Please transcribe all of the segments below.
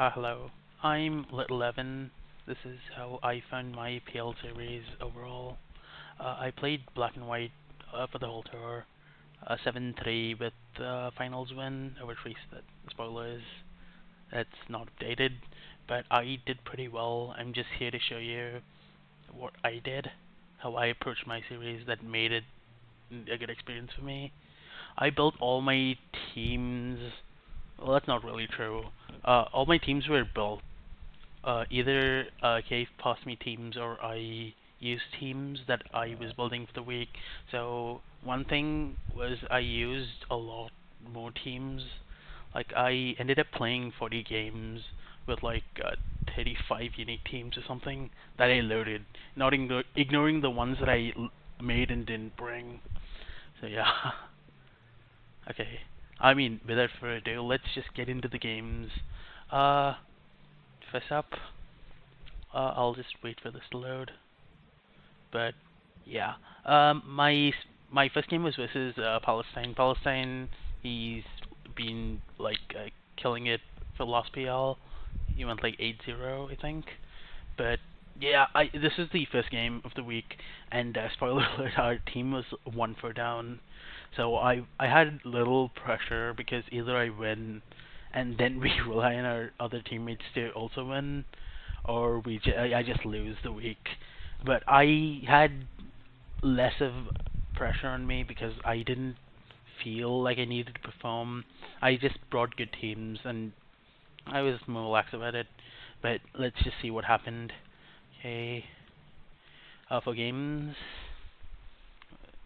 Hello. I'm Little Evan. This is how I found my PL series overall. I played Black and White for the whole tour. 7-3 with finals win over Trace. That spoilers. That's not updated, but I did pretty well. I'm just here to show you what I did, how I approached my series that made it a good experience for me. I built all my teams. Well, that's not really true. All my teams were built. Either Cave passed me teams or I used teams that I was building for the week. So one thing was I used a lot more teams. Like I ended up playing 40 games with like 35 unique teams or something that I loaded, not ignoring the ones that I made and didn't bring. So yeah. Okay. I mean, without further ado, let's just get into the games. Uh, First up, I'll just wait for this to load. But yeah, my first game was versus Palestine. Palestine, he's been like killing it for last PL. He went like 8-0, I think. But yeah, this is the first game of the week, and spoiler alert, our team was 1-4 down. So I had little pressure because either I win, and then we rely on our other teammates to also win, or I just lose the week. But I had less of pressure on me because I didn't feel like I needed to perform. I just brought good teams, and I was more relaxed about it. But let's just see what happened. Okay. For games,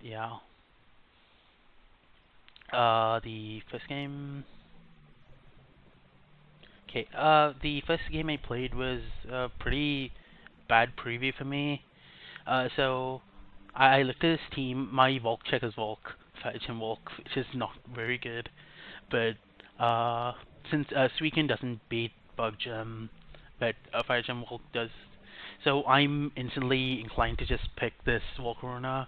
yeah. The first game. Okay. The first game I played was a pretty bad preview for me. So I looked at this team. My Volk check is Volk, Fetch Volk, which is not very good. But since Suicune doesn't beat Bug but Fire Gem Volk does, so I'm instantly inclined to just pick this Volcarona.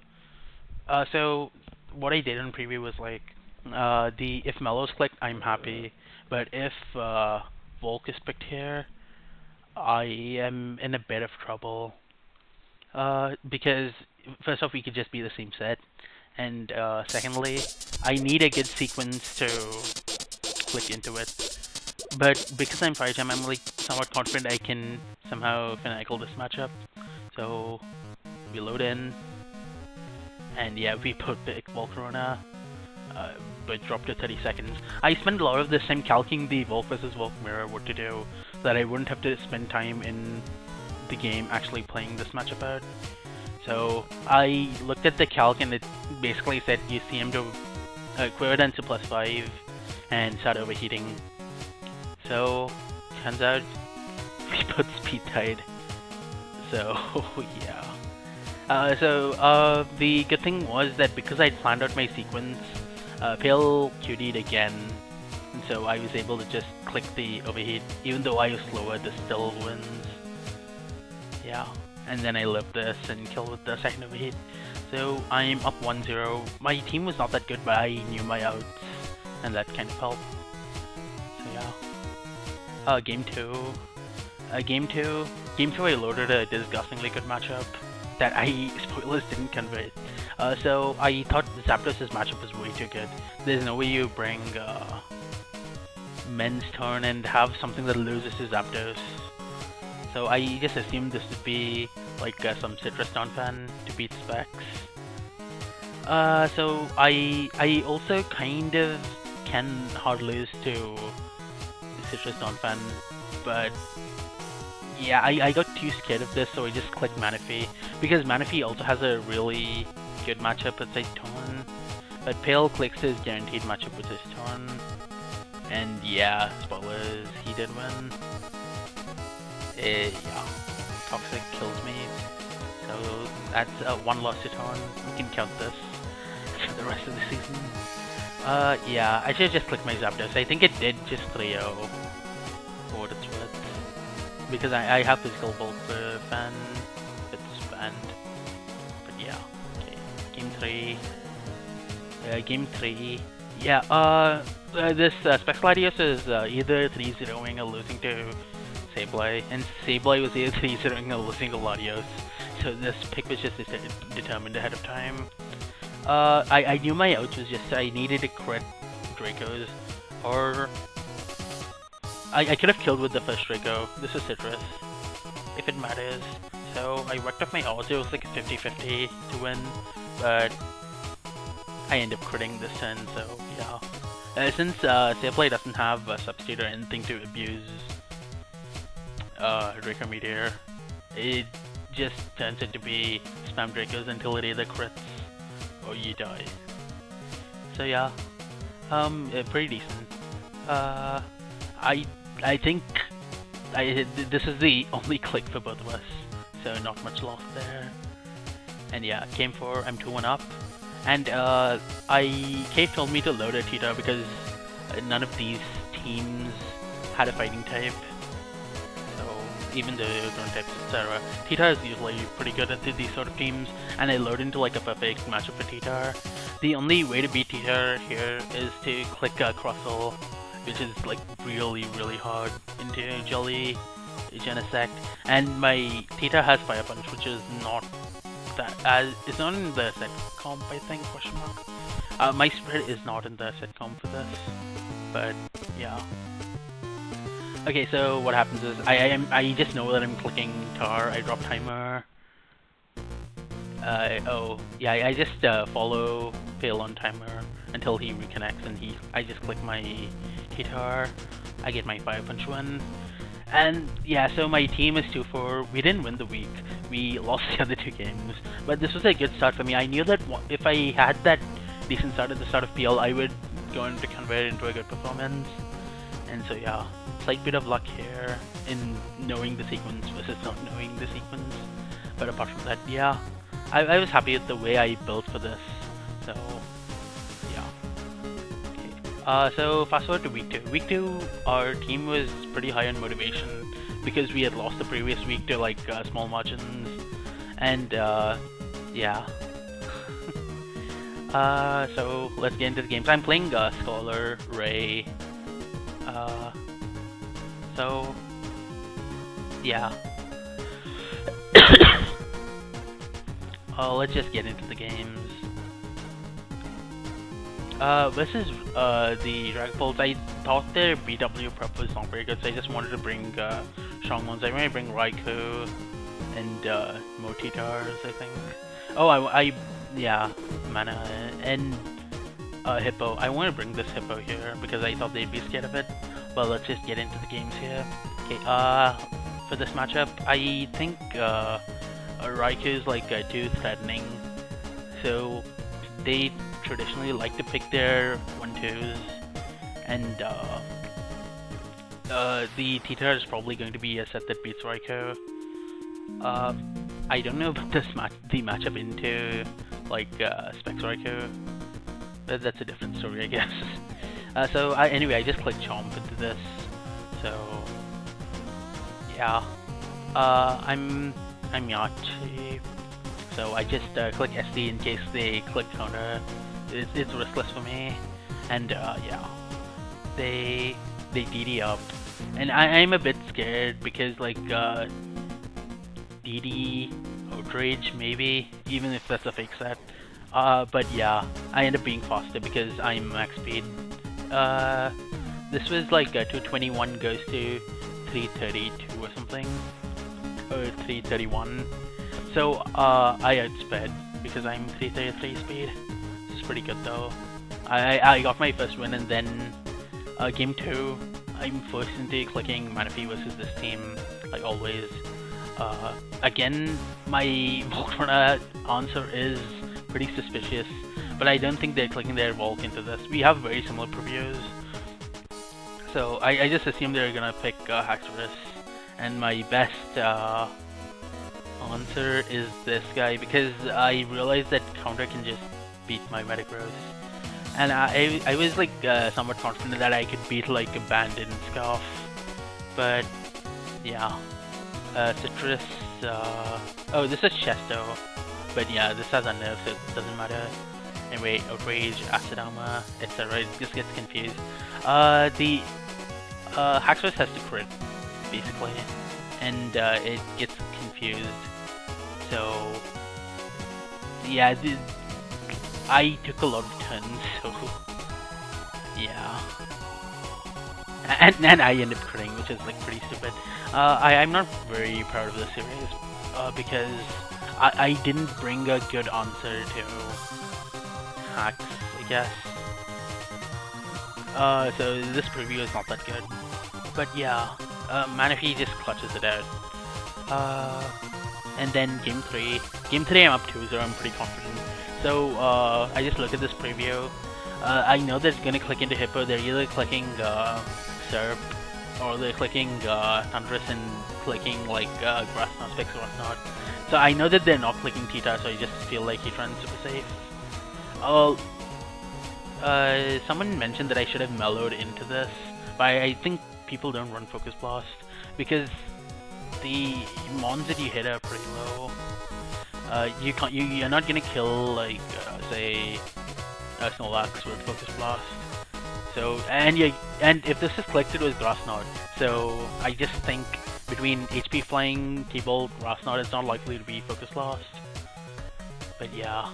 So what I did in preview was like, if Mellow's clicked, I'm happy, but if Volk is picked here, I am in a bit of trouble. Because first off, we could just be the same set, and secondly, I need a good sequence to click into it. But because I'm Fire Gem, I'm like somewhat confident I can somehow finagle this matchup. So we load in, and yeah, we put pick Volcarona, but dropped to 30 seconds. I spent a lot of this time calculating the Volk versus Volk mirror, what to do, so that I wouldn't have to spend time in the game actually playing this matchup out. So I looked at the calc and it basically said you see him to quiver down to +5 and start overheating. So turns out we put speed tied. So yeah. The good thing was that because I'd planned out my sequence, Pale QD'd again, and so I was able to just click the overheat. Even though I was slower, this still wins. Yeah, and then I lived this and killed with the second overheat. So I'm up 1-0. My team was not that good, but I knew my outs, and that kind of helped. So yeah. Game 2. Game 2 I loaded a disgustingly good matchup that spoilers didn't convert. So I thought Zapdos' matchup was way too good. There's no way you bring Men's turn and have something that loses to Zapdos. So I just assumed this would be like some Citrus Donphan to beat Specs. So I also kind of can hard lose to Citrus Donphan, but yeah, I got too scared of this, so I just clicked Manaphy, because Manaphy also has a really good matchup with his Torn, but Pale clicks his guaranteed matchup with his Torn, and yeah, spoilers, he did win. Yeah, Toxic kills me, so that's one loss to Torn. We can count this for the rest of the season. Yeah, I should just click my Zapdos. I think it did just 3-0 for what it's worth. Because I have physical bulk for fan, it's banned. But yeah, okay. Game 3. Yeah, this Specs Gladius is either 3-0ing or losing to Sableye, and Sableye was either 3-0ing or losing to Latios, so this pick was just determined ahead of time. I knew my outs was just I needed to crit Dracos, or I could have killed with the first Draco. This is Citrus, if it matters. So I worked off my odds. It was like a 50-50 to win, but I end up critting this turn, so yeah. Since Sableye doesn't have a substitute or anything to abuse Draco Meteor, it just turns it to be spam Dracos until it either crits or you die. So yeah, pretty decent. I think this is the only click for both of us, so not much loss there. And yeah, game 4, I'm 2-1 up. And Cave told me to load a Tita because none of these teams had a fighting type. So even the ground types, etc. Tita is usually pretty good at these sort of teams, and I load into like a perfect matchup for Tita. The only way to beat Tita here is to click Crossel, which is like really hard into Jelly, Genesect, and my Tita has Fire Punch, which is not that it's not in the set comp, I think, question mark. My Spirit is not in the set comp for this, but yeah. Okay, so what happens is I just know that I'm clicking Tar. I drop Timer. Oh yeah, I just follow Fail on Timer until he reconnects, and I just click my T-Tar. I get my Fire Punch one. And yeah, so my team is 2-4. We didn't win the week. We lost the other 2 games. But this was a good start for me. I knew that if I had that decent start at the start of PL, I would go on to convert it into a good performance. And so yeah, slight bit of luck here in knowing the sequence versus not knowing the sequence. But apart from that, yeah, I was happy with the way I built for this. So so fast forward to week 2. Week 2, our team was pretty high on motivation because we had lost the previous week to like small margins, and yeah. So let's get into the games. I'm playing Scholar, Ray. So yeah. Let's just get into the games. This is the Dragapult. I thought their BW prep was not very good, so I just wanted to bring strong ones. I want to bring Raikou and Motitars, I think. Oh, yeah, Mana and Hippo. I want to bring this Hippo here because I thought they'd be scared of it. But let's just get into the games here. Okay, for this matchup, I think Raikou is like too threatening, so they traditionally like to pick their 1-2s, and the Tita is probably going to be a set that beats Raikou. I don't know about the matchup into like Specs Raikou, but that's a different story, I guess. So anyway, I just clicked Chomp into this. So yeah, I'm Yachi. So I just click SD in case they click counter. It's riskless for me, and yeah, they DD up, and I'm a bit scared because like DD Outrage maybe, even if that's a fake set. But yeah, I end up being faster because I'm max speed. This was like 221 goes to 332 or something, or 331. So I outsped because I'm 333 speed. This is pretty good though. I got my first win, and then game 2 I'm forced into clicking Manaphy versus this team like always. Again, my Volcarona answer is pretty suspicious, but I don't think they're clicking their Volk into this. We have very similar previews, so I just assume they're gonna pick Haxorus, and my best answer is this guy because I realized that counter can just beat my Metagross, and I was like somewhat confident that I could beat like Abandon Scarf, but yeah, Citrus. Oh, this is Chesto, but yeah, this has a nerf, so it doesn't matter. Anyway, outrage, acid armor, etc. It just gets confused. The Haxorus has to crit, basically, and it gets confused. So yeah, I took a lot of turns, so yeah. And I ended up critting, which is like pretty stupid. I'm not very proud of this series because I didn't bring a good answer to hacks, I guess. So this preview is not that good. But yeah, Manaphy just clutches it out. And then game 3. Game 3 I'm up 2-0, I'm pretty confident. So I just look at this preview. I know that it's gonna click into Hippo. They're either clicking Serp or they're clicking Thundrus and clicking like Grassnot, Spix, or whatnot. So I know that they're not clicking Tita, so I just feel like Heatran's super safe. Someone mentioned that I should have mellowed into this, but I think people don't run Focus Blast because the mons that you hit are pretty low. You're not gonna kill like say Snorlax with Focus Blast. So and if this is clicked, it was Grassnot. So I just think between HP Flying, T-Bolt, Grassnot, it's not likely to be Focus Blast. But yeah,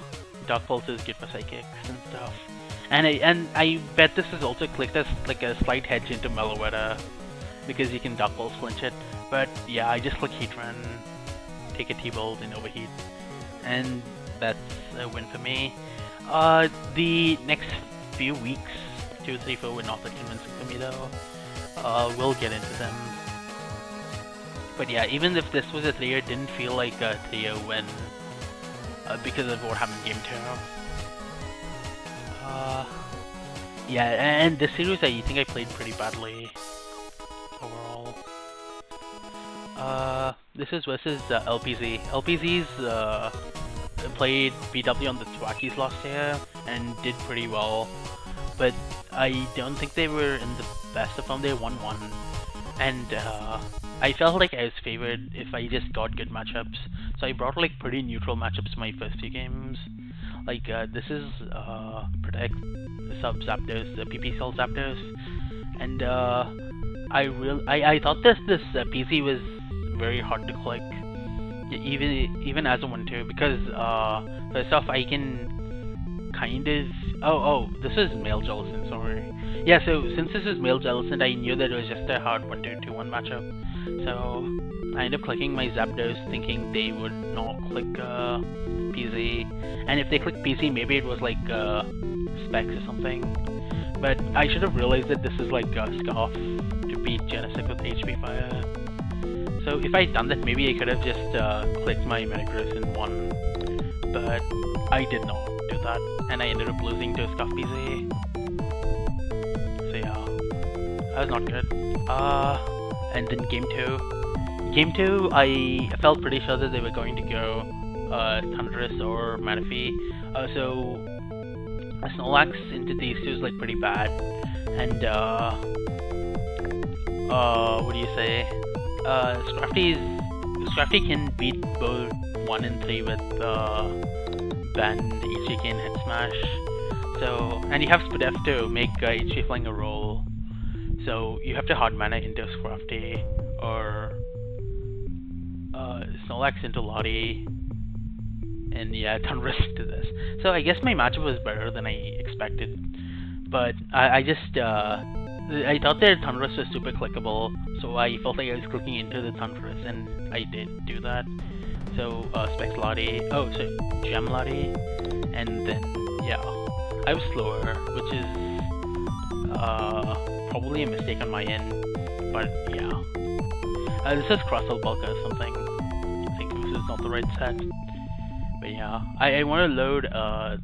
Dark Pulse is good for psychics and stuff. And I bet this is also clicked as like a slight hedge into Meloetta because you can Dark Pulse flinch it. But yeah, I just click Heatran, take a T-Bolt and overheat, and that's a win for me. The next few weeks, 2, 3, 4, were not that convincing for me though. We'll get into them. But yeah, even if this was a 3-0, it didn't feel like a 3-0 win because of what happened in game 2. Yeah, and this series I think I played pretty badly overall. This is versus LPZ. LPZ's played BW on the Twackies last year and did pretty well, but I don't think they were in the best of form. They won 1, and I felt like I was favored if I just got good matchups. So I brought like pretty neutral matchups to my first few games. Like this is Protect sub Zapdos, PP Cell Zapdos, and I thought this PC was very hard to click, even as a 1-2, because first off I can kind of this is male Jellicent, sorry. Yeah, so since this is male Jellicent, I knew that it was just a hard 1-2 2-1 matchup. So I ended up clicking my Zapdos thinking they would not click PZ, and if they clicked PZ maybe it was like Specs or something. But I should have realized that this is like Scarf to beat Genesect with HP Fire. So if I'd done that, maybe I could have just clicked my Metagross and won. But I did not do that, and I ended up losing to Scarf PZ. So yeah, that was not good. And then game 2. Game 2, I felt pretty sure that they were going to go Thundrus or Manaphy. So Snorlax into these two is like pretty bad. And what do you say? Scrafty can beat both 1 and 3 with Band, HK and Head Smash. So, and you have Spadef to make HK Flying a roll. So you have to hard mana into Scrafty or Snorlax into Lottie, and yeah, Thundrus to this. So I guess my matchup was better than I expected, but I just I thought that Thundrus was super clickable, so I felt like I was clicking into the Thundrus, and I did do that. So Specs Lottie, Gem Lottie, and then yeah, I was slower, which is probably a mistake on my end, but yeah. This is Crossel Bulk or something. I think this is not the right set. But yeah, I want to load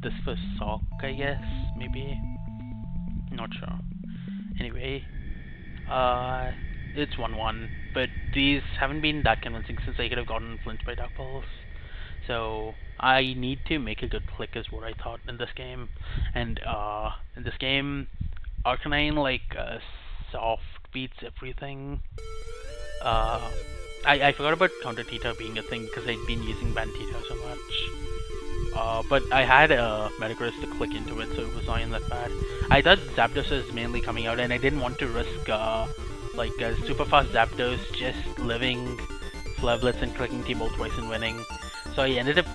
this for Sock, I guess, maybe. Not sure. Anyway, it's 1-1, but these haven't been that convincing since I could have gotten flinched by Dark Pulse. So I need to make a good click is what I thought in this game. And in this game, Arcanine like soft beats everything. I forgot about Counter Tita being a thing because I'd been using Band Tita so much. but I had a Metagross to click into it, so it was not even that bad. I thought Zapdos was mainly coming out, and I didn't want to risk like a super fast Zapdos just living Flare Blitz and clicking T-Bolt twice and winning. So I ended up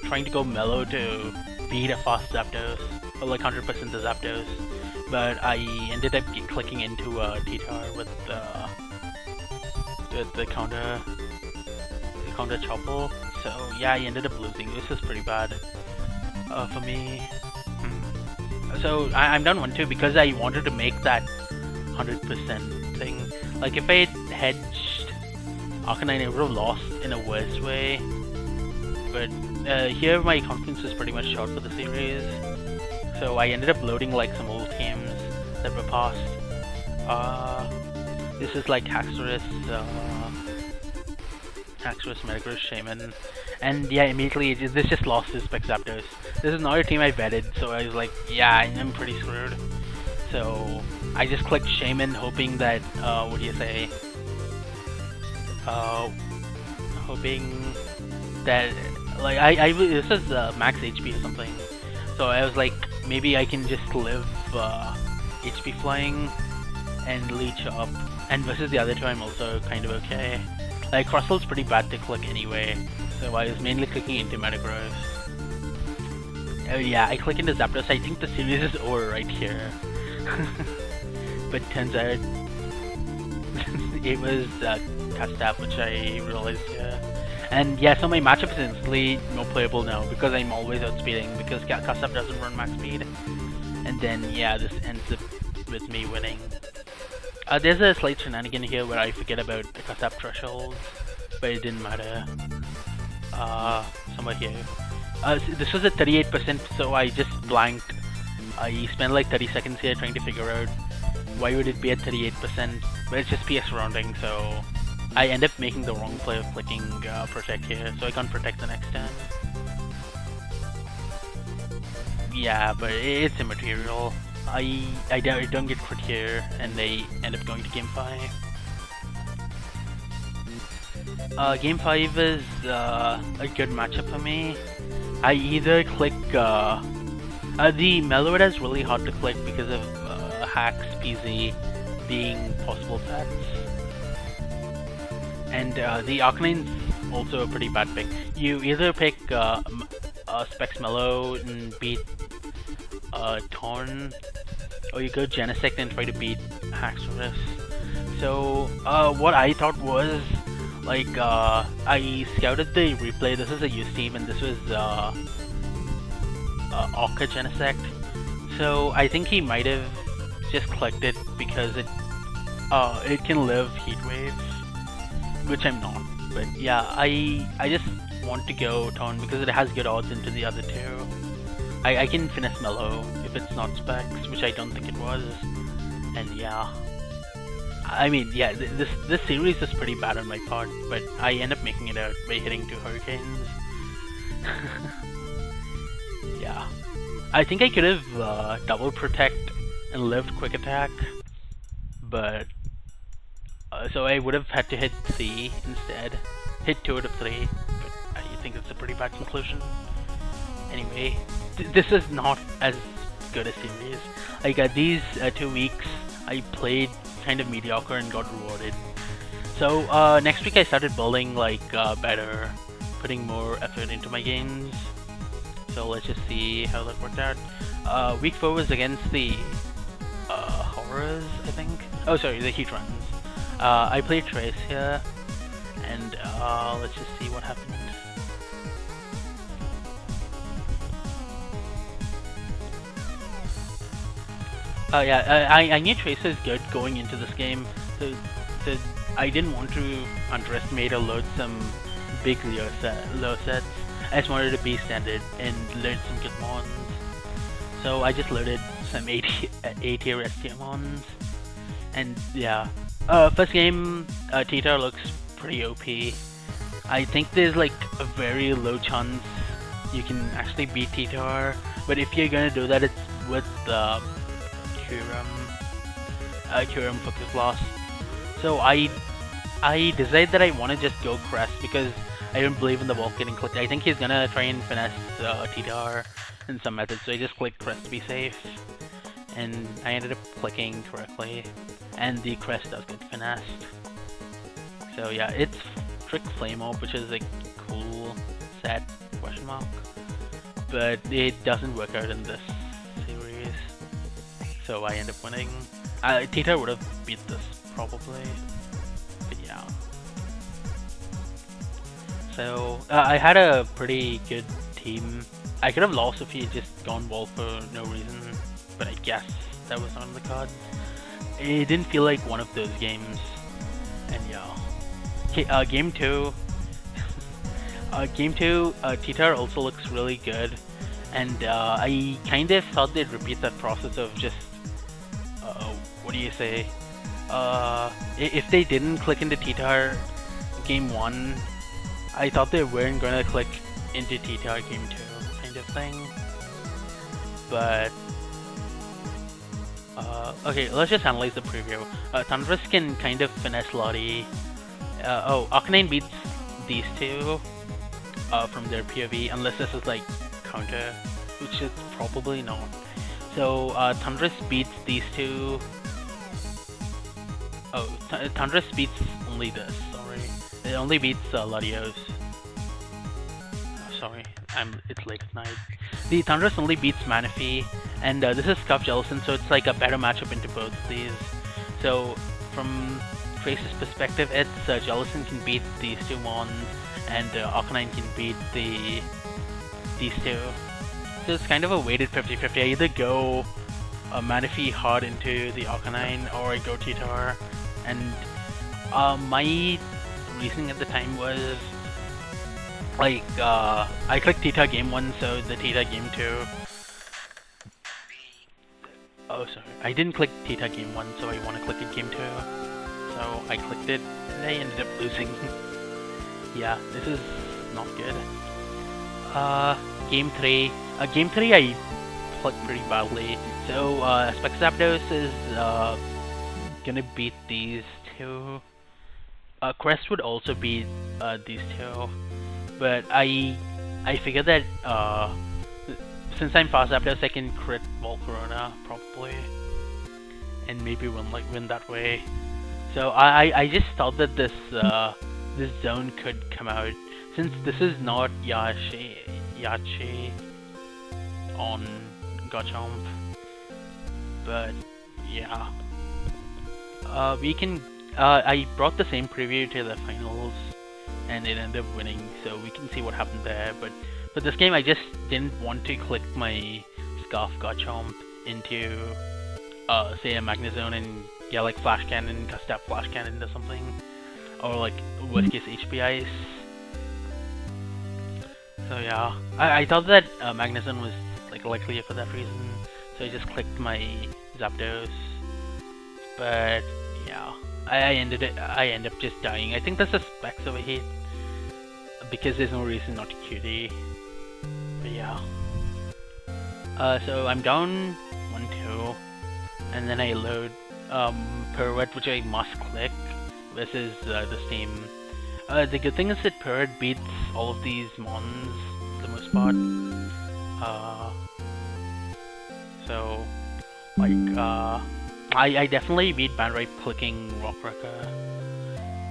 trying to go mellow to beat a fast Zapdos, or like 100% the Zapdos. But I ended up clicking into T-Tar with the counter Chople. So yeah, I ended up losing. This was pretty bad for me. So I'm down 1-2 because I wanted to make that 100% thing. Like if I had hedged Arcanine, I would have lost in a worse way. But here my confidence was pretty much shot for the series. So I ended up loading like some old games that were past. This is like Haxorus, Metagross, Shaman, and yeah, immediately this just lost to Spec Zapdos. This is another team I vetted, so I was like, yeah, I'm pretty screwed. So I just clicked Shaman, hoping that, what do you say? Hoping that, like, this is max HP or something. So I was like, maybe I can just live HP flying and leech up. And versus the other two, I'm also kind of okay. Like, Crustle's pretty bad to click anyway, so I was mainly clicking into Metagross. Oh yeah, I click into Zapdos. I think the series is over right here. But turns out it was Custap, which I realized here. And yeah, so my matchup is instantly more playable now because I'm always outspeeding because Custap doesn't run max speed. And then yeah, this ends up with me winning. There's a slight shenanigan here where I forget about the Custap thresholds, but it didn't matter. Somewhere here. This was at 38%, so I just blanked. I spent like 30 seconds here trying to figure out why would it be at 38%, but it's just PS rounding, so I end up making the wrong play of clicking Protect here, so I can't Protect the next turn. Yeah, but it's immaterial. I don't get crit here, and they end up going to Game 5. Game 5 is a good matchup for me. I either click the Meloid is really hard to click because of Hacks, PZ being possible pets, and the Arcanine's also a pretty bad pick. You either pick Specs Mellow and beat Torn, or you go Genesect and try to beat Haxorus. So what I thought was, like, I scouted the replay. This is a use team, and this was Orca Genesect. So I think he might have just clicked it because it can live Heat Wave, which I'm not. But yeah, I just want to go Torn because it has good odds into the other two. I can finesse Mellow if it's not Specs, which I don't think it was. And yeah, I mean, yeah, this series is pretty bad on my part, but I end up making it out by hitting 2 Hurricanes. Yeah, I think I could have double Protect and lived Quick Attack, but so I would have had to hit C instead, hit 2 out of 3, but I think it's a pretty bad conclusion. Anyway, this is not as good a series. Like these 2 weeks, I played kind of mediocre and got rewarded. So next week I started building like better, putting more effort into my games. So let's just see how that worked out. Week 4 was against the Horrors, I think. Oh, sorry, the Heat Runs. I played Trace here, and let's just see what happened. Yeah, I knew Trace was good going into this game, so I didn't want to underestimate or load some big low sets. I just wanted to be standard and learn some good mons. So I just loaded some A tier STM mons, and yeah. First game, T-Tar looks pretty OP. I think there's like a very low chance you can actually beat T-Tar, but if you're gonna do that, it's with Kyurem Focus Blast. So I decided that I want to just go Crest because I don't believe in the wall getting clicked. I think he's gonna try and finesse TTR in some method, so I just clicked crest to be safe. And I ended up clicking correctly, and the crest does get finessed. So yeah, it's Trick Flame Orb, which is a cool set, question mark. But it doesn't work out in this series, so I end up winning. Tita would have beat this, probably, but yeah. So, I had a pretty good team. I could have lost if he had just gone wall for no reason, but I guess that was not on the cards. It didn't feel like one of those games, and yeah. Okay, game 2. Game 2, Tita also looks really good, and I kind of thought they'd repeat that process of just, what do you say? If they didn't click into Tita game 1, I thought they weren't gonna click into Tita game 2, kind of thing. But okay, let's just analyze the preview. Thunderous can kind of finesse Lottie. Arcanine beats these two from their POV, unless this is like counter, which it's probably not. So Thunderous beats these two. Oh, Thunderous beats only this. Sorry, it only beats Latios. Sorry, it's late at night. The Thunderous only beats Manaphy, and this is Scuff Jellicent, so it's like a better matchup into both of these. So from Trace's perspective, it's Jellicent can beat these two mons, and Arcanine can beat these two. So it's kind of a weighted 50-50. I either go Manaphy hard into the Arcanine, or I go Titar. And my reasoning at the time was, like, I clicked Tita game 1, so the Tita game 2. Oh, sorry. I didn't click Tita game 1, so I want to click it game 2. So I clicked it, and I ended up losing. Yeah, this is not good. Game 3. Game 3 I clicked pretty badly. So, Specs Zapdos is gonna beat these two. Crest would also beat these two. But I figured that since I'm fast Zapdos, I can crit Volcarona probably, and maybe win that way. So I just thought that this this zone could come out, since this is not Yache on Garchomp. But yeah, we can. I brought the same preview to the finals, and it ended up winning, so we can see what happened there. But for this game, I just didn't want to click my Scarf Garchomp into, say, a Magnezone and get like Flash Cannon, cast out Flash Cannon into something, or like worst case HP Ice. So yeah, I thought that Magnezone was like likelier for that reason, so I just clicked my Zapdos. But yeah, I ended up just dying. I think that's a Specs overheat, because there's no reason not to QD. But yeah. So I'm down 1-2, and then I load Pirouette, which I must click. This is the same. The good thing is that Pirouette beats all of these mons for the most part. So like I definitely beat Bandrai clicking Rockbreaker,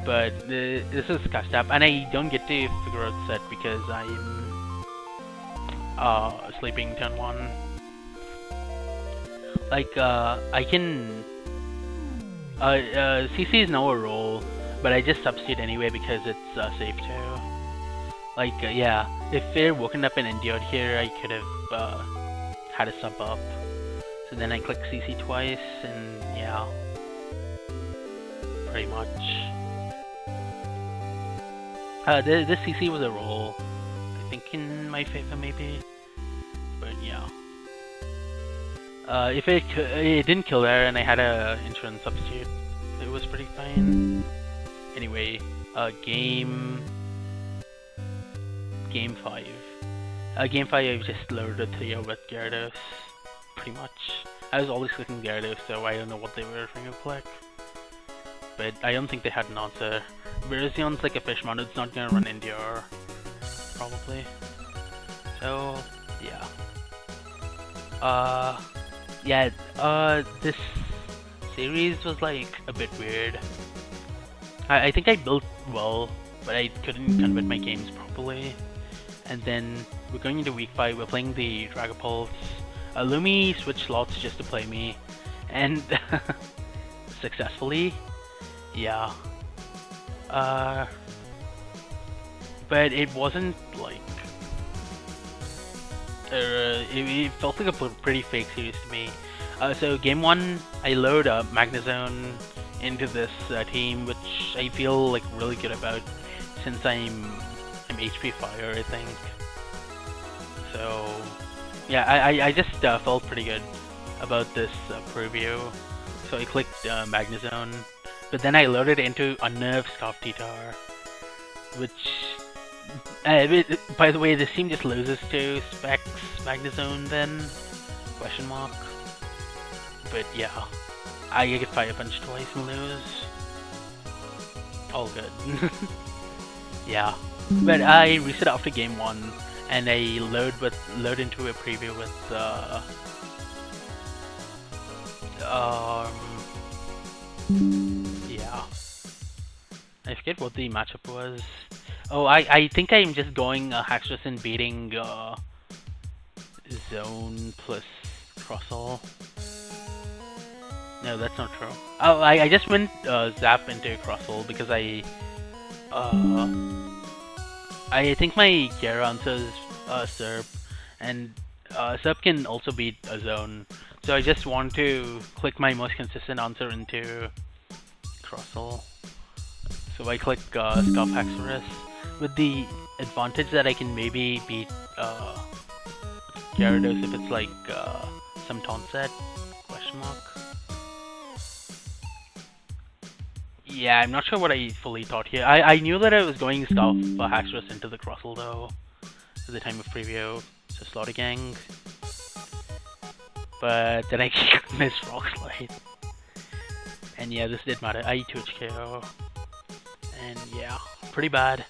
but this is cast up, and I don't get to figure out set because I'm sleeping turn 1. Like I can CC is now a roll, but I just substitute anyway because it's safe too. Like yeah, if they're woken up and endured here, I could have had a sub up. So then I click CC twice, and yeah, pretty much. This CC was a roll, I think in my favor maybe, but yeah. If it didn't kill there and I had a insurance substitute, it was pretty fine. Anyway, game 5. Game 5 I just loaded a trio with Gyarados. Pretty much. I was always clicking Gyarados, so I don't know what they were trying to click. But I don't think they had an answer. Virision's like a fish mod, it's not gonna run Endure, probably. So, yeah. This series was like a bit weird. I think I built well, but I couldn't convert my games properly. And then we're going into week 5, we're playing the Dragapulse. Lumi switched slots just to play me, and successfully, yeah. But it wasn't like it felt like a pretty fake series to me. So game 1, I load Magnezone into this team, which I feel like really good about since I'm HP Fire, I think. So yeah, I just felt pretty good about this preview. So I clicked Magnezone, but then I loaded into Unnerved Scarf Titar, which by the way, this team just loses to Specs Magnezone then, question mark. But yeah, I get Fire Punch twice and lose. All good. Yeah, but I reset after game 1, and I load into a preview with yeah, I forget what the matchup was. Oh, I think I'm just going Haxorus and beating Zone plus Crossel. No, that's not true. Oh, I just went Zap into Crossel because I think my Gyara answers Serp, and Serp can also beat a Zone. So I just want to click my most consistent answer into Crossel. So I click Scarf Haxorus, with the advantage that I can maybe beat Gyarados if it's like some taunt set, question mark. Yeah, I'm not sure what I fully thought here. I knew that I was going Scarf Haxorus into the Crossel though, at the time of preview, so Slaughter Gang. But then I missed Rock Slide. And yeah, this did matter. I 2HKO. And yeah, pretty bad.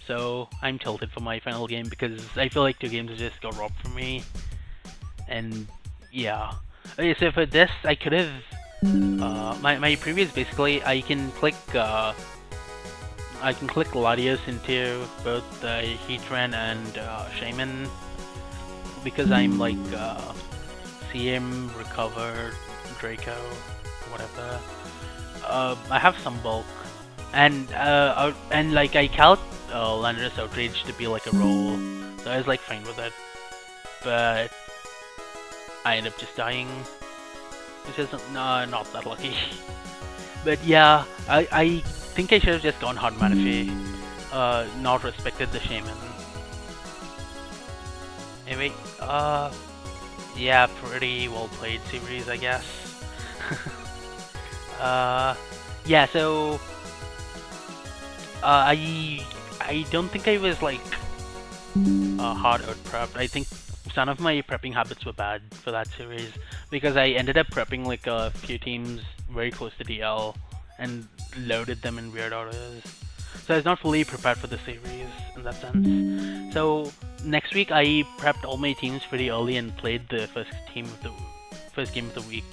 So I'm tilted for my final game because I feel like 2 games just got robbed from me. And yeah. Okay, so for this, I could have my previous basically I can click Latios into both Heatran and Shaman because I'm like CM, Recover, Draco, whatever. I have some bulk, and like I count Landorus Outrage to be like a roll, so I was like fine with it, but I end up just dying, which is not that lucky. But yeah, I think I should have just gone hard Manaphy, not respected the Shaman. Anyway, yeah, pretty well played series, I guess. Yeah, so I don't think I was like hard out prepped. I think some of my prepping habits were bad for that series because I ended up prepping like a few teams very close to DL and loaded them in weird orders. So I was not fully prepared for the series in that sense. So next week I prepped all my teams pretty early and played the first game of the week.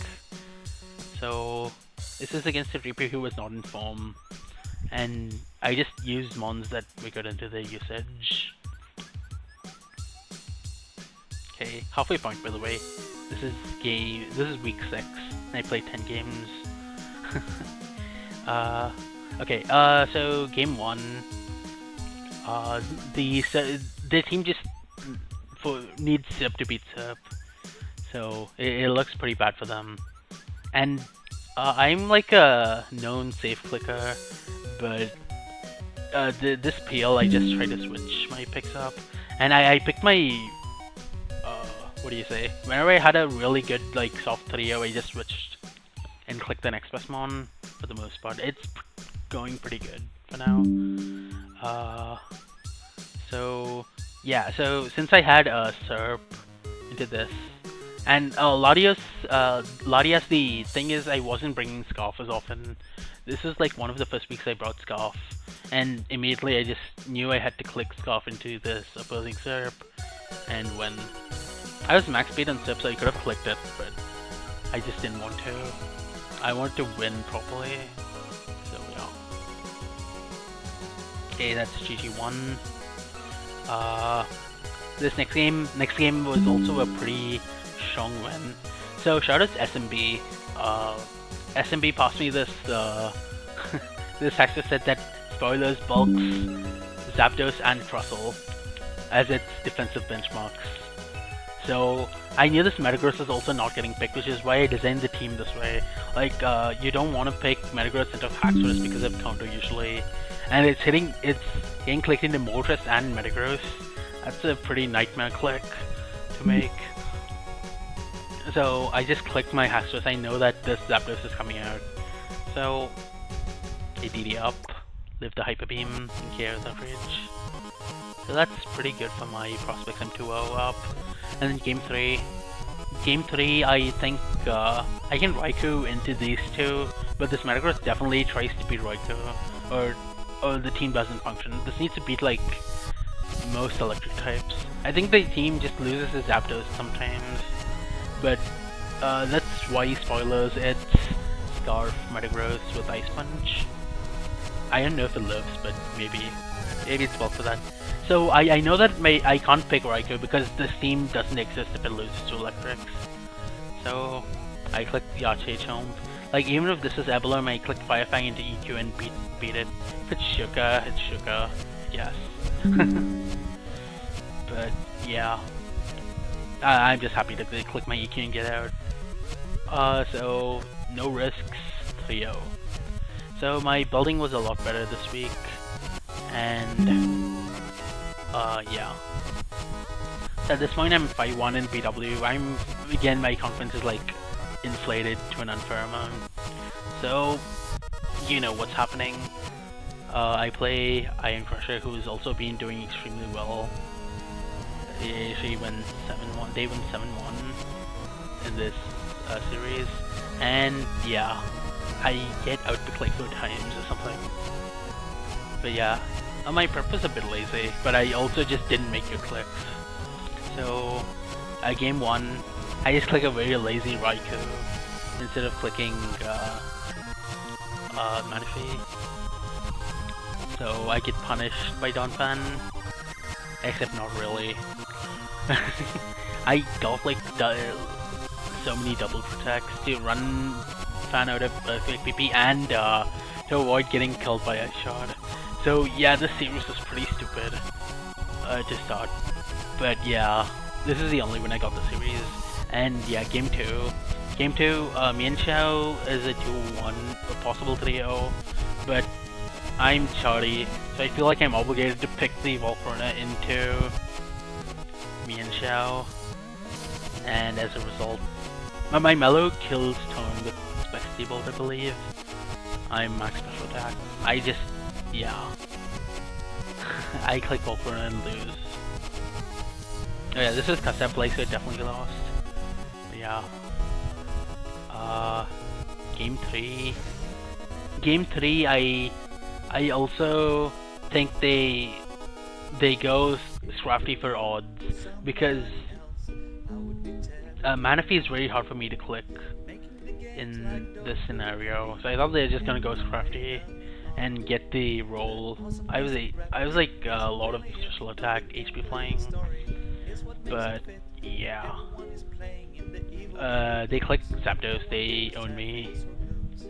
So this is against a dreepy who was not in form, and I just used mons that we got into the usage. Okay, halfway point by the way. This is week 6, and I played 10 games. Okay, so game 1, the team just needs Sip to beat Sip, so it looks pretty bad for them. And I'm like a known safe clicker, but this PL I just tried to switch my picks up, and I picked my what do you say? Whenever I had a really good like soft trio, I just switched and clicked the next best mon for the most part. It's going pretty good for now. So yeah, so since I had a Serp into this, and Latias, the thing is I wasn't bringing Scarf as often, this is like one of the first weeks I brought Scarf, and immediately I just knew I had to click Scarf into this opposing SERP and win. I was max speed on SERP, so I could have clicked it, but I just didn't want to. I wanted to win properly, so yeah. Okay, that's GG1. This next game was also a pretty strong win. So shout out to SMB. SMB passed me this this hacker said that spoilers bulks Zapdos and Trussell as its defensive benchmarks. So I knew this Metagross was also not getting picked, which is why I designed the team this way. Like you don't want to pick Metagross into Haxorus because of counter usually, and it's getting clicked into Moltres and Metagross. That's a pretty nightmare click to make. So I just clicked my Haxorus. I know that this Zapdos is coming out, so I DD up, live the Hyper Beam, and care the Outrage. So that's pretty good for my prospects. I'm 2-0 up. And then game 3. Game 3, I think I can Raikou into these two, but this Metagross definitely tries to beat Raikou, or the team doesn't function. This needs to beat like most electric types. I think the team just loses to Zapdos sometimes, but that's why spoilers. It's Scarf Metagross with Ice Punch. I don't know if it lives, but maybe it's well for that. So I know that I can't pick Raikou because this team doesn't exist if it loses to Electrics. So I clicked Yache Chomp. Like even if this is Ebolo, I might click Fire Fang into EQ and beat it. If it's Shuka, it's Shuka. Yes. But yeah, I'm just happy to click my EQ and get out. So no risks, 3-0. So my building was a lot better this week, and yeah. So at this point I'm 5-1 in BW. Again, my confidence is like inflated to an unfair amount. So you know what's happening. I play Iron Crusher, who's also been doing extremely well. She went 7-1. They went 7-1 in this series, and yeah, I get outpicked like 4 times or something. But yeah, my prep was a bit lazy, but I also just didn't make good clicks. So game 1, I just click a very lazy Raikou instead of clicking Manaphy. So I get punished by Donphan, except not really. I got like so many double protects to run Fan out of Earthquake PP and to avoid getting killed by a shot. So yeah, this series was pretty stupid to start. But yeah, this is the only win I got the series. And yeah, game 2. Game 2, Mienshao is a 2-1, a possible 3-0, but I'm Charlie, so I feel like I'm obligated to pick the Volcarona into Mienshao, and as a result, my Mellow kills Tone with Spec Bolt, I believe. I'm max special attack. Yeah. I click Volcarona and lose. Oh yeah, this is cassette play, so it definitely lost. But yeah. Game 3. Game 3, I also think they go Scrafty for odds, because Manaphy is very hard for me to click in this scenario. So I thought they were just gonna go Scrafty and get the roll. I was like a lot of special attack HP flying, but yeah. They click Zapdos, they own me.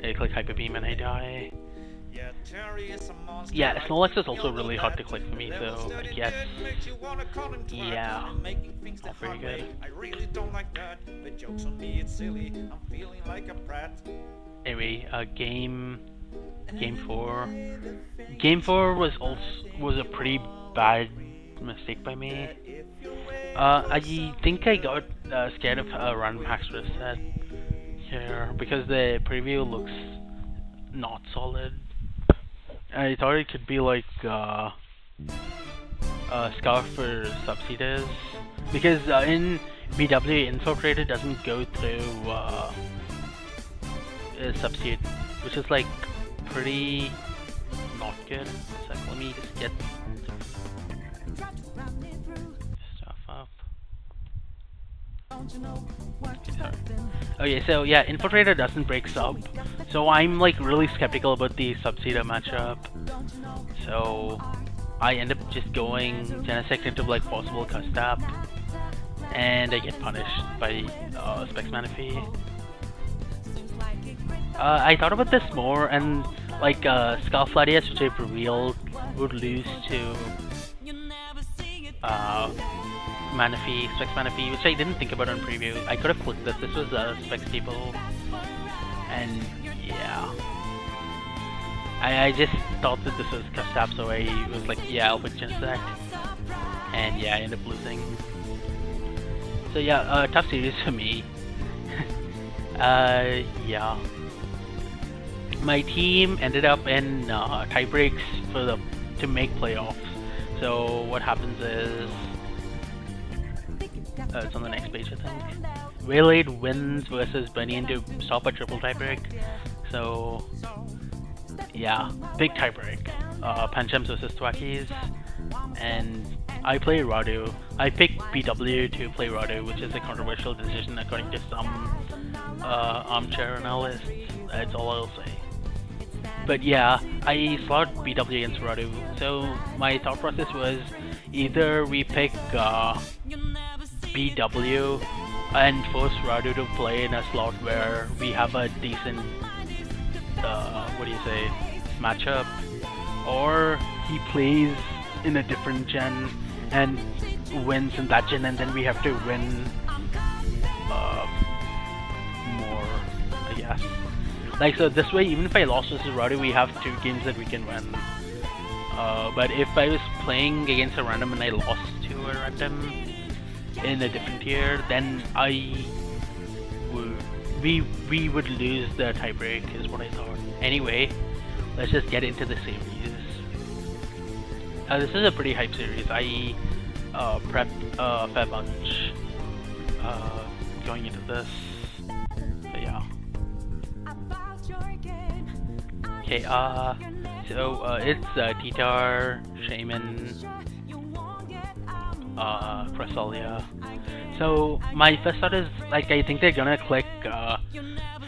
They click Hyper Beam and I die. Yeah, Snorlax is also really hard to click for me, so I guess, yeah, not very good. Anyway, game 4. Game 4 was a pretty bad mistake by me. I think I got scared of a random Haxorus set here because the preview looks not solid. I thought it could be like Scarf for Subsidies, because in BW Infiltrator doesn't go through Substitute, which is like pretty not good. So let me just get stuff up. Sorry. Okay, so yeah, Infiltrator doesn't break sub, so I'm like really skeptical about the Sub-Zeta matchup. So I end up just going Genesect into like possible Custap, and I get punished by Specs Manaphy. I thought about this more, and like Scarfladius, which I've revealed, would lose to Manaphy, Specs Manaphy, which I didn't think about on preview. I could have clicked this. This was Specs people, and yeah, I just thought that this was Custap, so I was like, yeah, I'll pick Genesect, and yeah, I ended up losing. So yeah, tough series for me. Yeah. My team ended up in tie breaks to make playoffs. So what happens is it's on the next page, I think. Waylaid wins versus Bunny to stop a triple tiebreak. So yeah, big tiebreak. Panchams versus Twackies, and I play RADU. I picked BW to play RADU, which is a controversial decision according to some armchair analysts. That's all I'll say. But yeah, I slot BW against RADU. So my thought process was either we pick BW and force RADU to play in a slot where we have a decent matchup, or he plays in a different gen and wins in that gen, and then we have to win more, I guess. Like, so this way, even if I lost versus RADU, we have 2 games that we can win. But if I was playing against a random and I lost to a random in a different tier, then we would lose the tiebreak, is what I thought. Anyway, let's just get into the series. This is a pretty hype series. I prepped a fair bunch going into this. So yeah. Okay, so it's Titar, Shaman, Cresselia. So my first thought is, like, I think they're gonna click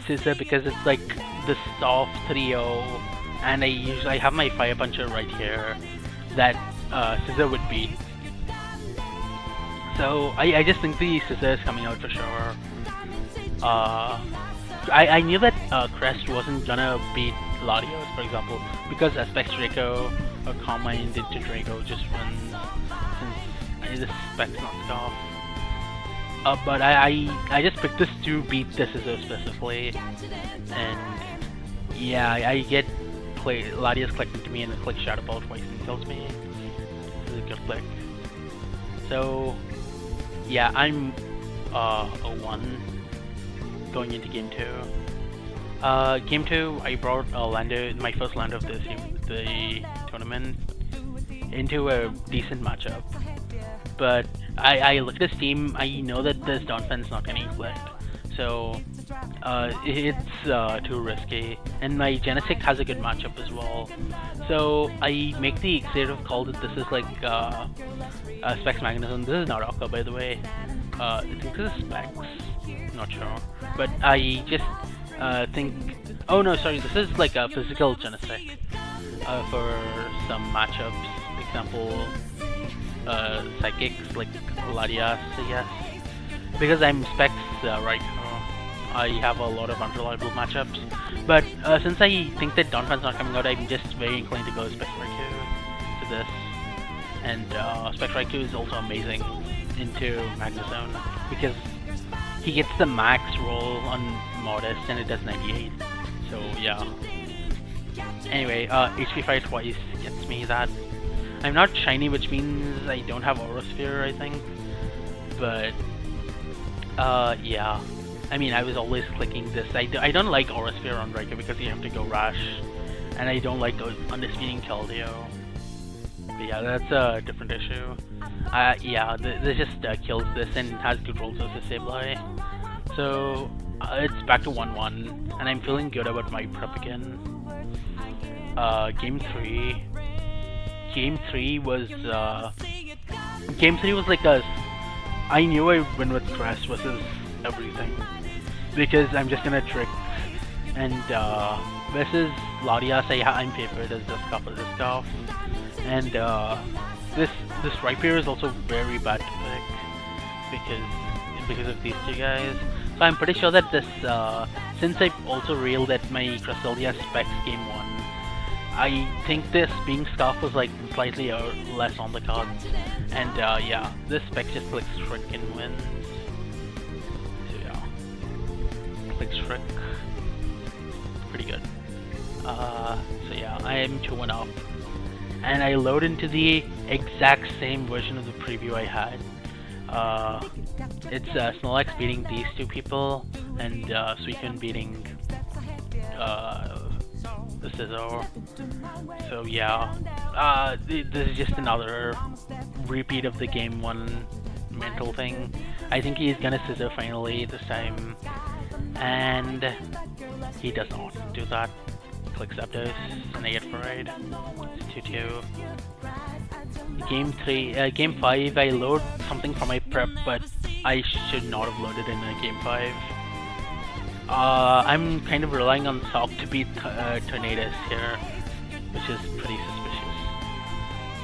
Scissor because it's like the soft 3-0, and I have my Fire Puncher right here that Scissor would beat. So I just think the Scissor is coming out for sure. I knew that Crest wasn't gonna beat Latios, for example, because Aspect Draco or Calm Mind into Draco just wins since the Spec's knocked off. But I just picked this to beat the Scissor specifically, and yeah, I get Latios clicked into me and it clicks Shadow Ball twice and kills me. This is a good click. So yeah, I'm 0-1 going into game 2. Game 2, I brought my first lander of the tournament into a decent matchup. But I look at this team, I know that this Donphan's not getting clicked. So it's too risky. And my Genesect has a good matchup as well. So I make the executive call that this is like Specs Magnetism. This is not Aqua, by the way. I think this is Specs. Not sure. But I just think... Oh no, sorry, this is like a physical Genesect for some matchups. Example, Psychics, like Latias, I guess. Because I'm Specs right now, I have a lot of unreliable matchups. But since I think that Donphan's not coming out, I'm just very inclined to go Specs Raikou to this. And Specs Raikou is also amazing into Magnezone because he gets the max roll on Modest and it does 98. So yeah. Anyway, HP Fire twice gets me that. I'm not shiny, which means I don't have Aura Sphere, I think. But yeah. I mean, I was always clicking this. I don't like Aura Sphere on Raikou because you have to go Rash. And I don't like Undisputing Keldeo. But yeah, that's a different issue. Yeah, this just kills this and has good rolls as a Sableye. So it's back to 1-1, and I'm feeling good about my prep again. Game 3. Game 3 was Game 3 was like a. I knew I would win with Crest versus everything because I'm just gonna trick and versus Larias I'm favored as the scuff of the scuff and this Rapier is also very bad to pick because of these two guys. So I'm pretty sure that this since I've also reeled at my Cresselia specs game 1, I think this being Scarf was like slightly less on the cards, and yeah, this spec just clicks Shrek and wins. So yeah, clicks Shrek, pretty good. So yeah, I am 2-1 up, and I load into the exact same version of the preview I had. It's Snorlax beating these two people, and Suicune beating the Scizor. So yeah, this is just another repeat of the game 1 mental thing. I think he's gonna Scizor finally this time, and he does not do that. Click Zapdos, and I get fried. It's 2-2. Game 5, I load something for my prep, but I should not have loaded in Game 5. I'm kind of relying on Sock to beat Tornadus here, which is pretty suspicious.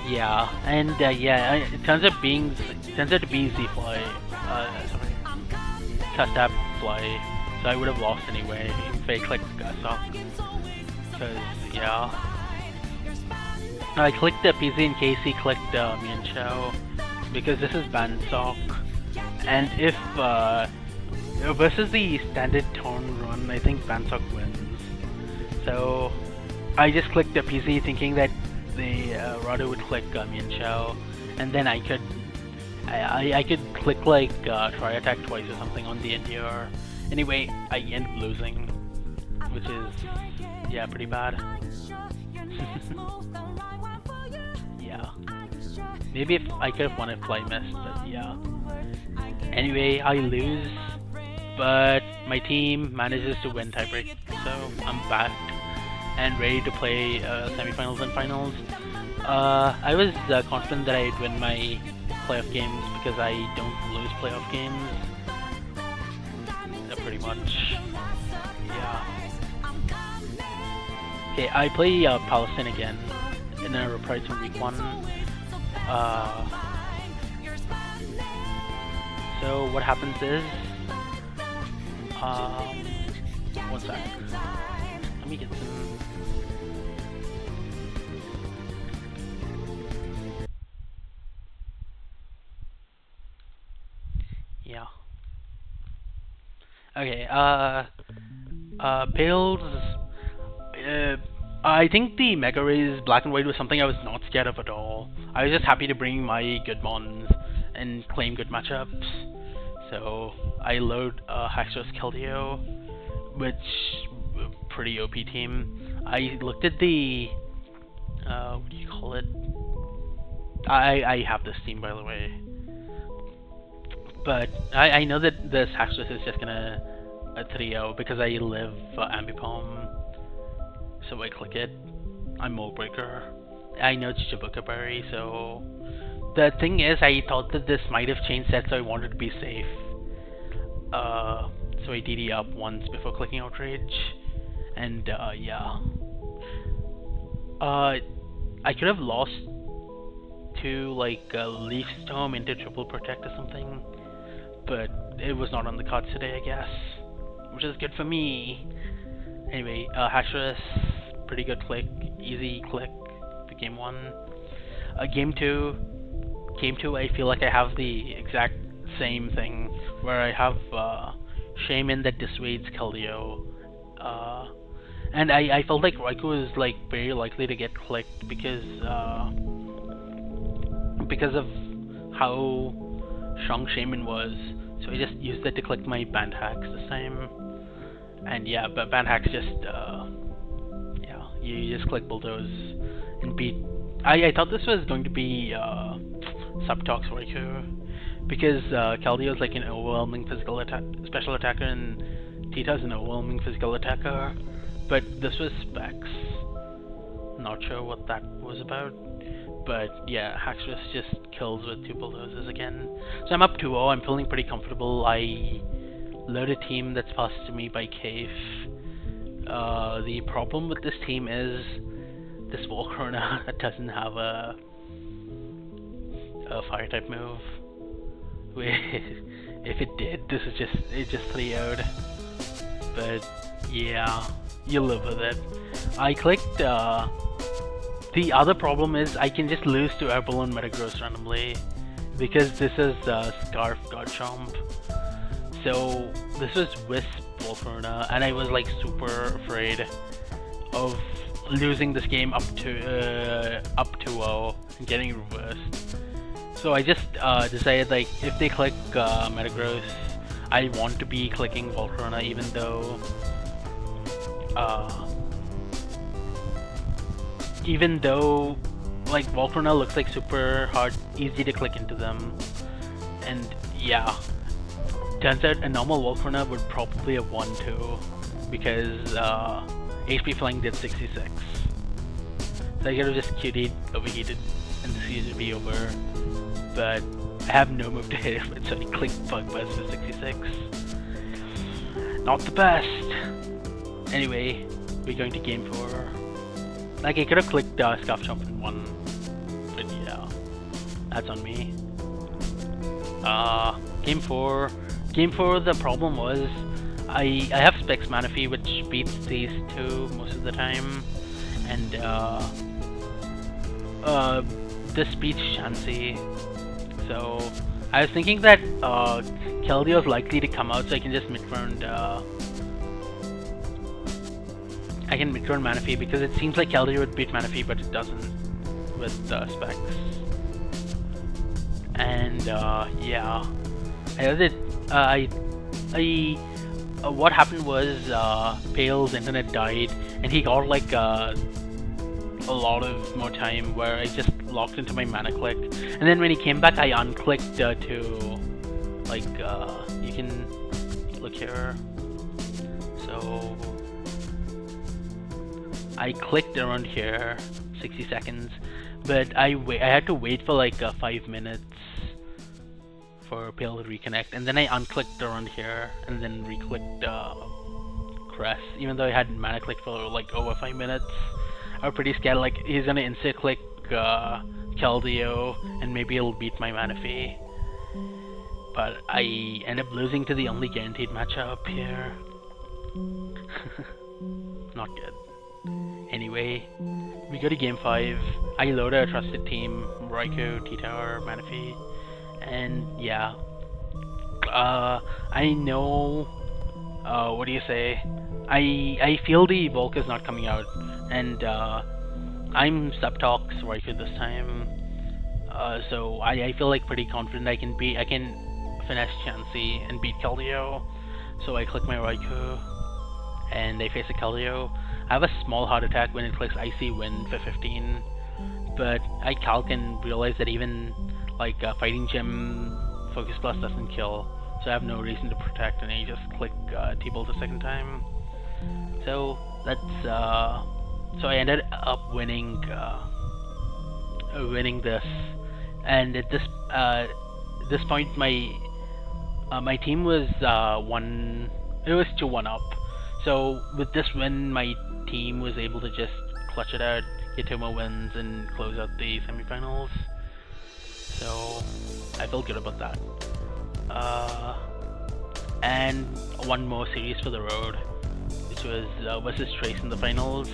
Yeah, and yeah, it turns out to be Z-Fly, sorry, Tap Fly, so I would have lost anyway if I clicked Sock, because yeah. I clicked the PZ in case he clicked Mienshao, because this is Ban Sock, and if versus the standard tone run, I think Bansock wins. So I just clicked the PZ thinking that the RADU would click Mienshao, and then I could click like try attack twice or something on the NDR. Anyway, I end up losing, which is yeah, pretty bad. Yeah, maybe if I could have won if Fly missed, but yeah. Anyway, I lose, but my team manages to win tiebreak, so I'm back and ready to play semifinals and finals. I was confident that I'd win my playoff games because I don't lose playoff games. Pretty much. Yeah. Okay, I play Palestine again in a reprise from week 1. So what happens is, one sec. Let me get some. Yeah. Okay. Builds. I think the Mega Rays Black and White was something I was not scared of at all. I was just happy to bring my good mons and claim good matchups. So I load Haxorus Keldeo, which pretty OP team. I looked at the what do you call it? I have this team, by the way, but I know that this Haxorus is just gonna 3-0 because I live Ambipom. So I click it. I'm Mold Breaker. I know it's Chibuka Berry, so the thing is, I thought that this might have changed sets, so I wanted to be safe. So I DD up once before clicking Outrage, and yeah. I could have lost to like Leaf Storm into Triple Protect or something, but it was not on the cards today, I guess, which is good for me. Anyway, Haxorus, pretty good click, easy click for game 1. Game 2, I feel like I have the exact same thing, where I have Shaman that dissuades Keldeo, and I felt like Raikou was like very likely to get clicked because of how strong Shaman was, so I just used it to click my Band Hacks this time. And yeah, but Band Hacks just, yeah, you just click Bulldoze and beat. I thought this was going to be Subtox Raikou, because Keldeo is like an overwhelming special attacker, and Tita's an overwhelming physical attacker, but this was Specs. Not sure what that was about. But yeah, Haxorus just kills with 2 bulldozers again. So I'm up 2-0, I'm feeling pretty comfortable. I load a team that's passed to me by Cave. The problem with this team is this Volcrona doesn't have a fire type move. If it did, it just 3-0'd. But yeah, you live with it. I clicked. The other problem is I can just lose to Airballoon Metagross randomly because this is Scarf Garchomp. So this was Wisp Volcrona, and I was like super afraid of losing this game up 2-0 and getting reversed. So I just decided, like, if they click Metagross, I want to be clicking Volcrona, even though like Volcrona looks like super hard, easy to click into them. And yeah, turns out a normal Volcrona would probably have won too, because HP Flying did 66. So I could have just QD'd, overheated, and the series would be over. But I have no move to hit it, so I clicked Bug Buzz for 66. Not the best! Anyway, we're going to game 4. Like, I could have clicked Scarf Chomp and won, but yeah, that's on me. Game 4. Game 4, the problem was, I have Specs Manaphy, which beats these two most of the time, and this beats Chansey. So I was thinking that Keldeo is likely to come out, so I can just mid-round Manaphy, because it seems like Keldeo would beat Manaphy, but it doesn't with Specs. And yeah, what happened was Pale's internet died, and he got like a lot of more time where I just locked into my mana click, and then when he came back I unclicked to like you can look here. So I clicked around here 60 seconds, but I had to wait for like 5 minutes for Pale to reconnect, and then I unclicked around here and then reclicked Crest, even though I had mana click for like over 5 minutes. I was pretty scared, like, he's gonna insta click Keldeo and maybe it'll beat my Manaphy. But I end up losing to the only guaranteed matchup here. Not good. Anyway, we go to game 5. I load a trusted team, Raikou, T-Tower, Manaphy, and yeah. I know, what do you say? I feel the Volk is not coming out, and I'm Subtox Raikou this time, so I feel like pretty confident I can finesse Chansey and beat Keldeo. So I click my Raikou, and they face a Keldeo. I have a small heart attack when it clicks Icy Wind for 15, but I calc and realize that even like Fighting Gem Focus Plus doesn't kill, so I have no reason to protect, and I just click T-Bolt a second time. So that's so I ended up winning this, and at this point my team was 2-1 up. So with this win, my team was able to just clutch it out, get 2 more wins, and close out the semifinals. So I feel good about that. And one more series for the road, which was versus Trace in the finals.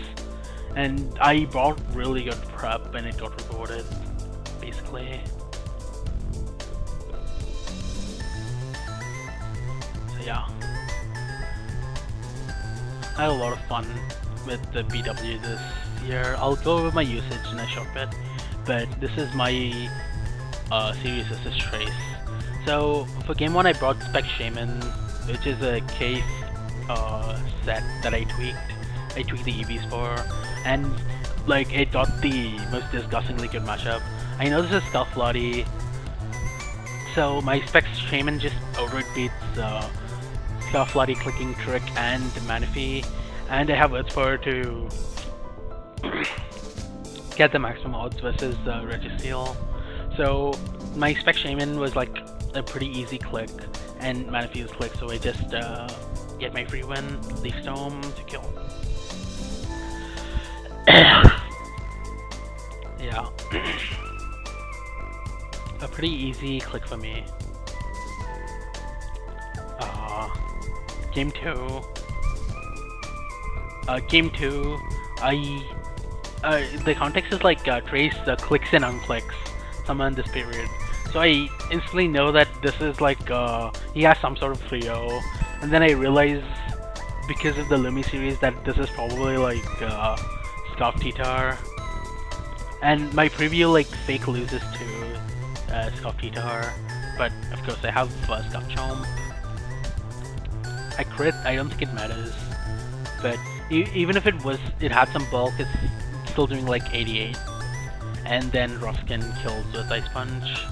And I brought really good prep, and it got rewarded, basically. So yeah. I had a lot of fun with the BW this year. I'll go over my usage in a short bit, but this is my series versus Trace. So for game 1 I brought Spec Shaman, which is a cave set that I tweaked. I tweaked the EVs for, and like it got the most disgustingly good matchup. I know this is Scufflottie, so my Spec Shaman just outright beats Scufflottie clicking Trick and Manaphy, and I have Earth Power to get the maximum odds versus Registeel. So my Spec Shaman was like a pretty easy click, and Manaphy's click, so I just get my free win, Leaf Storm to kill. Yeah. A pretty easy click for me. Game 2. Game 2, the context is like Trace clicks and unclicks someone this period. So I instantly know that this is like, he has some sort of trio. And then I realize, because of the Lumi series, that this is probably like Scoff Titar. And my preview like fake loses to Scoff Titar. But of course I have Scoff Chomp. I crit, I don't think it matters. But even if it had some bulk, it's still doing like 88. And then Roughtskin kills with Ice Punch.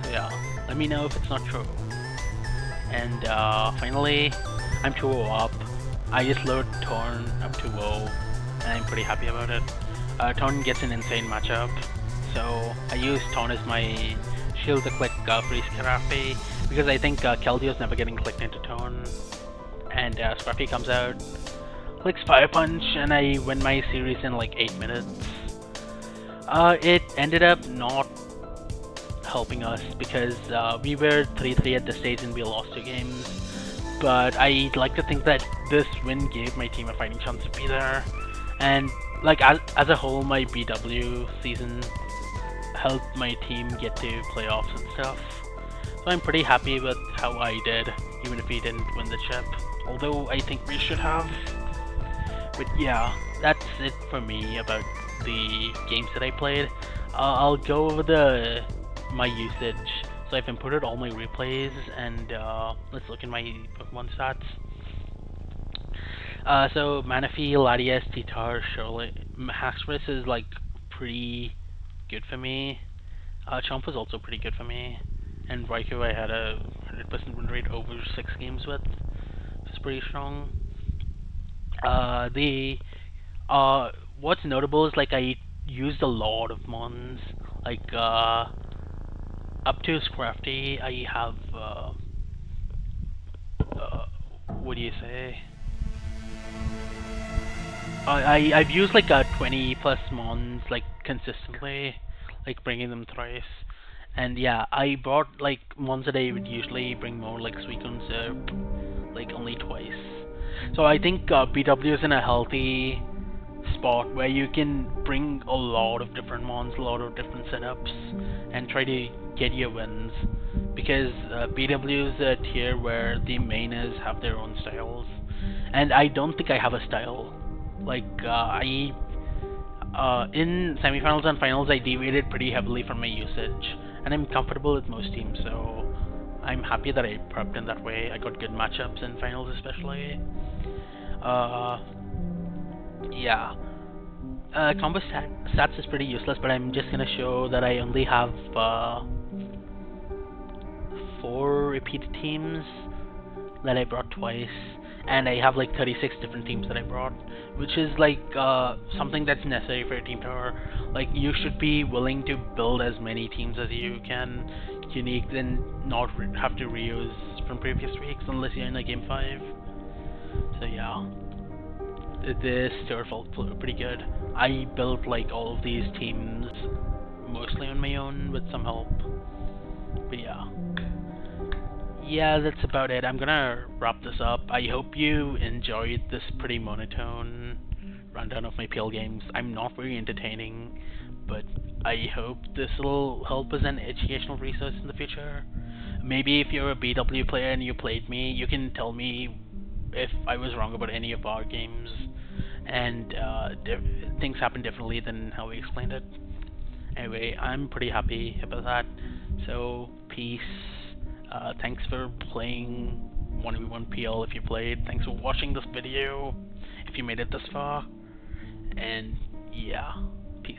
So yeah, let me know if it's not true. And finally, I'm 2-0 up. I just load Torn up to 2-0, and I'm pretty happy about it. Torn gets an insane matchup, so I use Torn as my shield to click Freeze Scrappy, because I think Keldio's never getting clicked into Torn. And Scrappy comes out, clicks Fire Punch, and I win my series in like 8 minutes. It ended up not helping us because we were 3-3 at the stage and we lost 2 games. But I'd like to think that this win gave my team a fighting chance to be there. And like as a whole, my BW season helped my team get to playoffs and stuff. So I'm pretty happy with how I did, even if we didn't win the chip. Although I think we should have. But yeah, that's it for me about the games that I played. I'll go over my usage. So I've imported all my replays, and let's look at my Pokemon stats. So Manaphy, Latias, Titar, Charlotte, Haxorus is like pretty good for me. Chomp was also pretty good for me, and Raikou I had a 100% win rate over 6 games with. It's pretty strong. What's notable is like I used a lot of mons. Like up to Scrafty, I have what do you say? I've used like 20 plus mons like consistently, like bringing them thrice. And yeah, I brought like mons that I would usually bring more, like Suicune Zerp, like only twice. So I think BW is in a healthy spot where you can bring a lot of different mons, a lot of different setups, and try to get your wins. Because BW is a tier where the mainers have their own styles, and I don't think I have a style. Like in semifinals and finals, I deviated pretty heavily from my usage, and I'm comfortable with most teams, so I'm happy that I prepped in that way. I got good matchups in finals, especially. Yeah. Combo stats is pretty useless, but I'm just gonna show that I only have 4 repeated teams that I brought twice, and I have like 36 different teams that I brought, which is like something that's necessary for a team tour. Like you should be willing to build as many teams as you can, unique, and not have to reuse from previous weeks unless you're in a game 5. So yeah, this tour felt pretty good. I built like all of these teams mostly on my own with some help. But yeah, that's about it. I'm gonna wrap this up. I hope you enjoyed this pretty monotone rundown of my PL games. I'm not very entertaining, but I hope this will help as an educational resource in the future. Maybe if you're a BW player and you played me, you can tell me if I was wrong about any of our games, and things happened differently than how we explained it. Anyway, I'm pretty happy about that. So, peace. Thanks for playing 1v1 PL if you played. Thanks for watching this video if you made it this far. And yeah, peace.